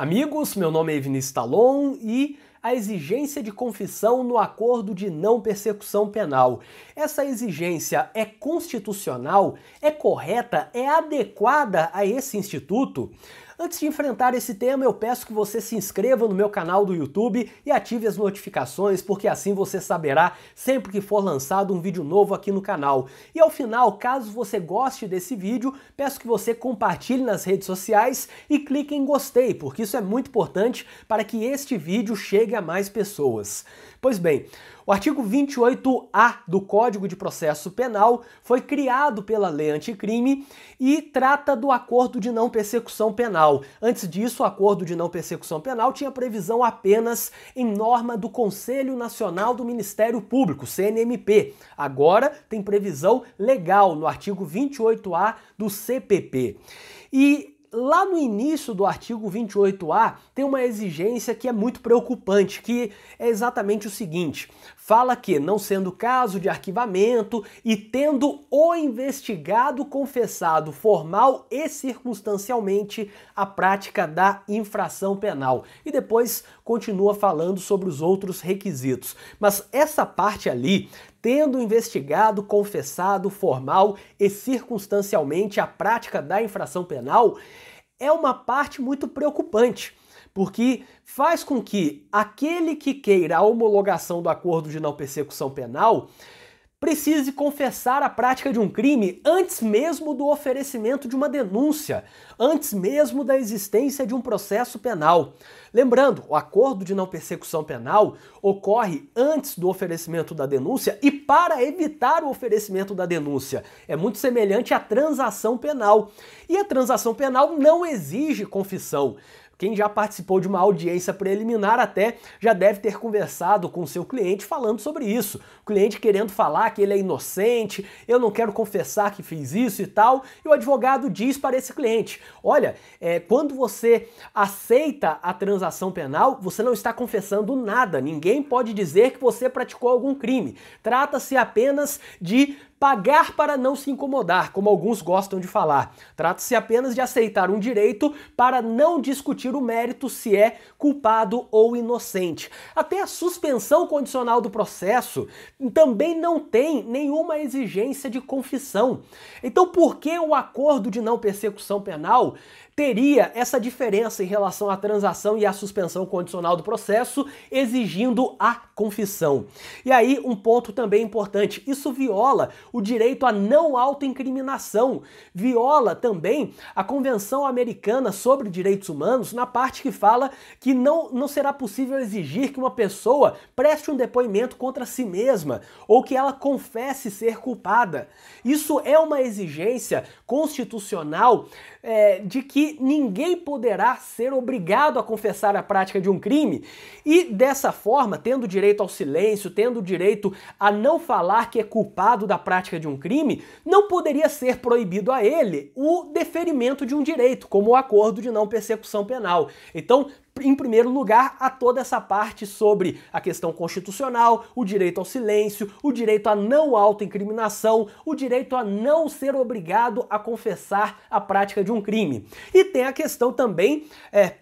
Amigos, meu nome é Vinícius Talon e a exigência de confissão no acordo de não persecução penal. Essa exigência é constitucional? É correta? É adequada a esse instituto? Antes de enfrentar esse tema, eu peço que você se inscreva no meu canal do YouTube e ative as notificações, porque assim você saberá sempre que for lançado um vídeo novo aqui no canal. E ao final, caso você goste desse vídeo, peço que você compartilhe nas redes sociais e clique em gostei, porque isso é muito importante para que este vídeo chegue a mais pessoas. Pois bem, o artigo 28A do Código de Processo Penal foi criado pela Lei Anticrime e trata do acordo de não persecução penal. Antes disso, o acordo de não persecução penal tinha previsão apenas em norma do Conselho Nacional do Ministério Público, CNMP. Agora tem previsão legal no artigo 28A do CPP. E lá no início do artigo 28A tem uma exigência que é muito preocupante, que é exatamente o seguinte: fala que, não sendo caso de arquivamento e tendo o investigado confessado formal e circunstancialmente a prática da infração penal. E depois continua falando sobre os outros requisitos. Mas essa parte ali, tendo investigado, confessado formal e circunstancialmente a prática da infração penal, é uma parte muito preocupante, porque faz com que aquele que queira a homologação do acordo de não persecução penal precise confessar a prática de um crime antes mesmo do oferecimento de uma denúncia, antes mesmo da existência de um processo penal. Lembrando, o acordo de não persecução penal ocorre antes do oferecimento da denúncia e para evitar o oferecimento da denúncia. É muito semelhante à transação penal. E a transação penal não exige confissão. Quem já participou de uma audiência preliminar até já deve ter conversado com o seu cliente falando sobre isso. O cliente querendo falar que ele é inocente, eu não quero confessar que fiz isso e tal, e o advogado diz para esse cliente: olha, quando você aceita a transação penal, você não está confessando nada, ninguém pode dizer que você praticou algum crime. Trata-se apenas de pagar para não se incomodar, como alguns gostam de falar. Trata-se apenas de aceitar um direito para não discutir o mérito se é culpado ou inocente. Até a suspensão condicional do processo também não tem nenhuma exigência de confissão. Então, por que o acordo de não persecução penal teria essa diferença em relação à transação e à suspensão condicional do processo, exigindo a confissão? E aí, um ponto também importante: isso viola o direito à não autoincriminação, viola também a Convenção Americana sobre Direitos Humanos, na parte que fala que não será possível exigir que uma pessoa preste um depoimento contra si mesma ou que ela confesse ser culpada. Isso é uma exigência constitucional de que ninguém poderá ser obrigado a confessar a prática de um crime e, dessa forma, tendo direito ao silêncio, tendo direito a não falar que é culpado da prática de um crime, não poderia ser proibido a ele o deferimento de um direito, como o acordo de não persecução penal. Então, em primeiro lugar, há toda essa parte sobre a questão constitucional, o direito ao silêncio, o direito à não autoincriminação, o direito a não ser obrigado a confessar a prática de um crime. E tem a questão também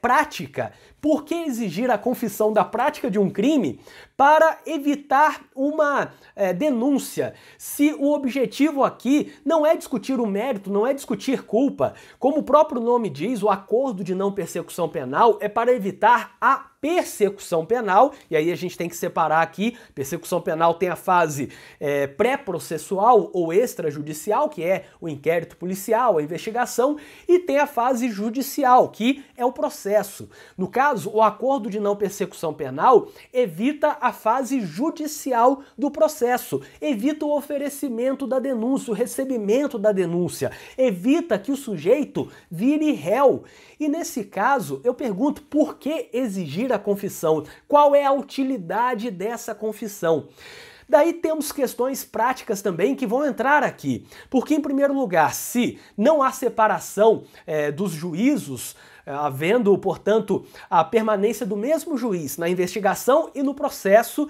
prática. Por que exigir a confissão da prática de um crime para evitar uma denúncia, se o objetivo aqui não é discutir o mérito, não é discutir culpa? Como o próprio nome diz, o acordo de não persecução penal é para evitar a persecução penal, e aí a gente tem que separar aqui: persecução penal tem a fase pré-processual ou extrajudicial, que é o inquérito policial, a investigação, e tem a fase judicial, que é o processo. No caso, o acordo de não persecução penal evita a fase judicial do processo, evita o oferecimento da denúncia, o recebimento da denúncia, evita que o sujeito vire réu. E nesse caso, eu pergunto: por que exigir a confissão? Qual é a utilidade dessa confissão? Daí temos questões práticas também que vão entrar aqui. Porque, em primeiro lugar, se não há separação dos juízos, havendo, portanto, a permanência do mesmo juiz na investigação e no processo,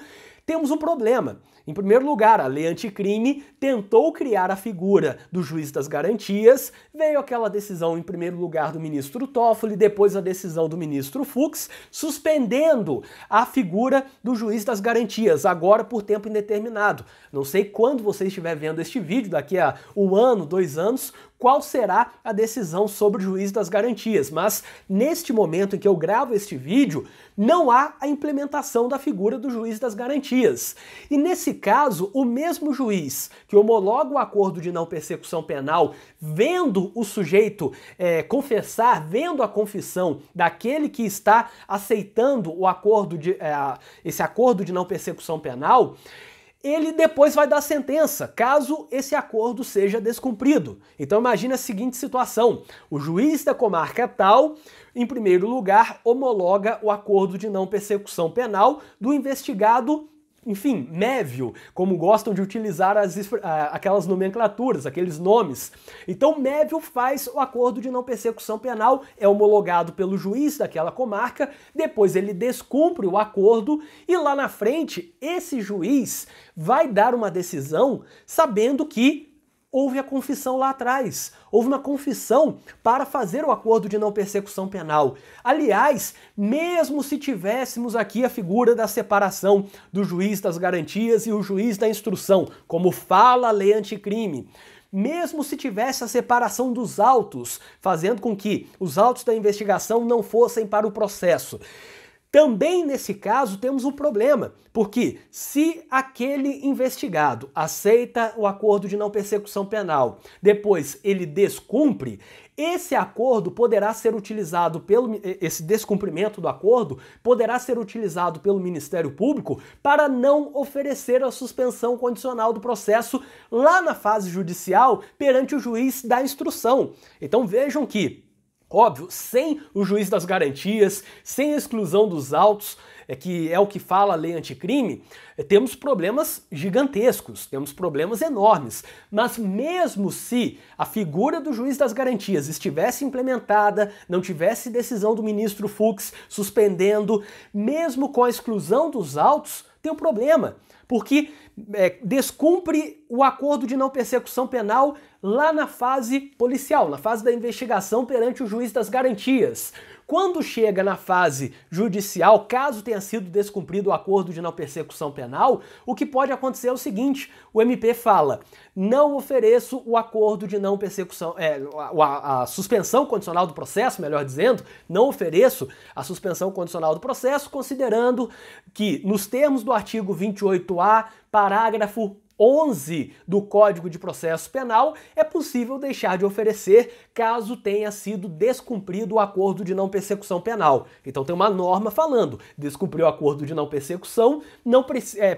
temos um problema. Em primeiro lugar, a lei anticrime tentou criar a figura do juiz das garantias, veio aquela decisão em primeiro lugar do ministro Toffoli, depois a decisão do ministro Fux, suspendendo a figura do juiz das garantias, agora por tempo indeterminado. Não sei quando você estiver vendo este vídeo, daqui a 1 ano, 2 anos, qual será a decisão sobre o juiz das garantias, mas neste momento em que eu gravo este vídeo, não há a implementação da figura do juiz das garantias. E nesse caso, o mesmo juiz que homologa o acordo de não persecução penal, vendo o sujeito confessar, vendo a confissão daquele que está aceitando o acordo esse acordo de não persecução penal, ele depois vai dar sentença, caso esse acordo seja descumprido. Então imagine a seguinte situação: o juiz da comarca tal, em primeiro lugar, homologa o acordo de não persecução penal do investigado, enfim, Mévio, como gostam de utilizar aquelas nomenclaturas, aqueles nomes. Então Mévio faz o acordo de não persecução penal, é homologado pelo juiz daquela comarca, depois ele descumpre o acordo e lá na frente esse juiz vai dar uma decisão sabendo que houve a confissão lá atrás, houve uma confissão para fazer o acordo de não persecução penal. Aliás, mesmo se tivéssemos aqui a figura da separação do juiz das garantias e o juiz da instrução, como fala a lei anticrime, mesmo se tivesse a separação dos autos, fazendo com que os autos da investigação não fossem para o processo, também nesse caso temos um problema, porque se aquele investigado aceita o acordo de não persecução penal, depois ele descumpre, esse acordo poderá ser utilizado esse descumprimento do acordo poderá ser utilizado pelo Ministério Público para não oferecer a suspensão condicional do processo lá na fase judicial perante o juiz da instrução. Então vejam que, óbvio, sem o juiz das garantias, sem a exclusão dos autos, que é o que fala a lei anticrime, temos problemas gigantescos, temos problemas enormes. Mas mesmo se a figura do juiz das garantias estivesse implementada, não tivesse decisão do ministro Fux suspendendo, mesmo com a exclusão dos autos, tem um problema, porque descumpre o acordo de não persecução penal lá na fase policial, na fase da investigação perante o juiz das garantias. Quando chega na fase judicial, caso tenha sido descumprido o acordo de não persecução penal, o que pode acontecer é o seguinte: o MP fala, não ofereço o acordo de não persecução, a suspensão condicional do processo, melhor dizendo, não ofereço a suspensão condicional do processo, considerando que, nos termos do artigo 28A, parágrafo 11 do Código de Processo Penal, é possível deixar de oferecer caso tenha sido descumprido o acordo de não persecução penal. Então tem uma norma falando, descumpriu o acordo de não persecução, não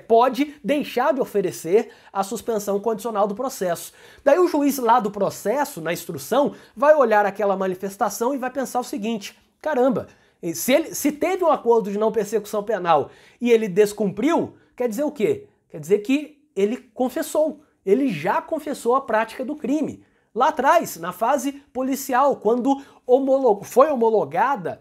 pode deixar de oferecer a suspensão condicional do processo. Daí o juiz lá do processo, na instrução, vai olhar aquela manifestação e vai pensar o seguinte: caramba, se teve um acordo de não persecução penal e ele descumpriu, quer dizer o quê? Quer dizer que ele confessou, ele já confessou a prática do crime. Lá atrás, na fase policial, quando foi homologado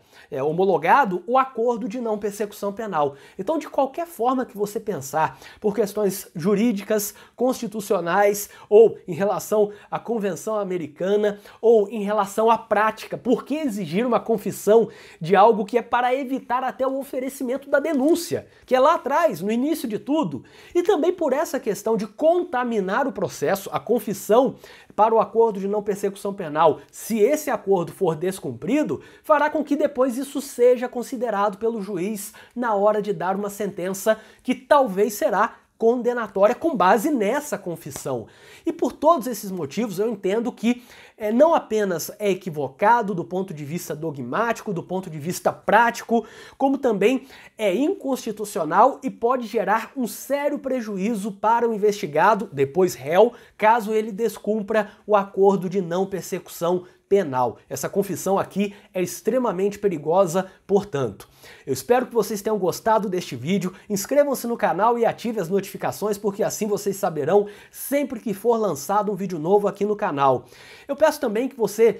o acordo de não persecução penal. Então, de qualquer forma que você pensar, por questões jurídicas, constitucionais, ou em relação à Convenção Americana, ou em relação à prática, por que exigir uma confissão de algo que é para evitar até o oferecimento da denúncia, que é lá atrás, no início de tudo, e também por essa questão de contaminar o processo, a confissão para o acordo de não persecução penal, se esse acordo for descumprido, fará com que depois isso seja considerado pelo juiz na hora de dar uma sentença que talvez será condenatória com base nessa confissão. E por todos esses motivos eu entendo que não apenas é equivocado do ponto de vista dogmático, do ponto de vista prático, como também é inconstitucional e pode gerar um sério prejuízo para o investigado, depois réu, caso ele descumpra o acordo de não persecução penal. Essa confissão aqui é extremamente perigosa, portanto. Eu espero que vocês tenham gostado deste vídeo, inscrevam-se no canal e ativem as notificações, porque assim vocês saberão sempre que for lançado um vídeo novo aqui no canal. Eu peço Peço também que você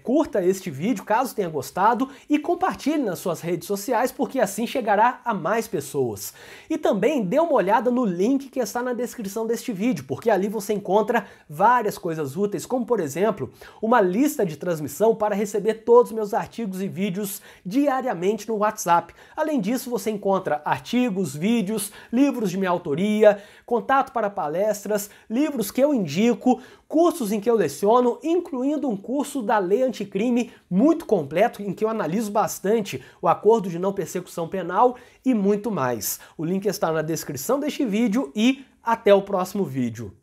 curta este vídeo, caso tenha gostado, e compartilhe nas suas redes sociais, porque assim chegará a mais pessoas. E também dê uma olhada no link que está na descrição deste vídeo, porque ali você encontra várias coisas úteis, como por exemplo, uma lista de transmissão para receber todos os meus artigos e vídeos diariamente no WhatsApp. Além disso, você encontra artigos, vídeos, livros de minha autoria, contato para palestras, livros que eu indico, cursos em que eu leciono, incluindo um curso da Lei Anticrime muito completo, em que eu analiso bastante o acordo de não persecução penal e muito mais. O link está na descrição deste vídeo e até o próximo vídeo.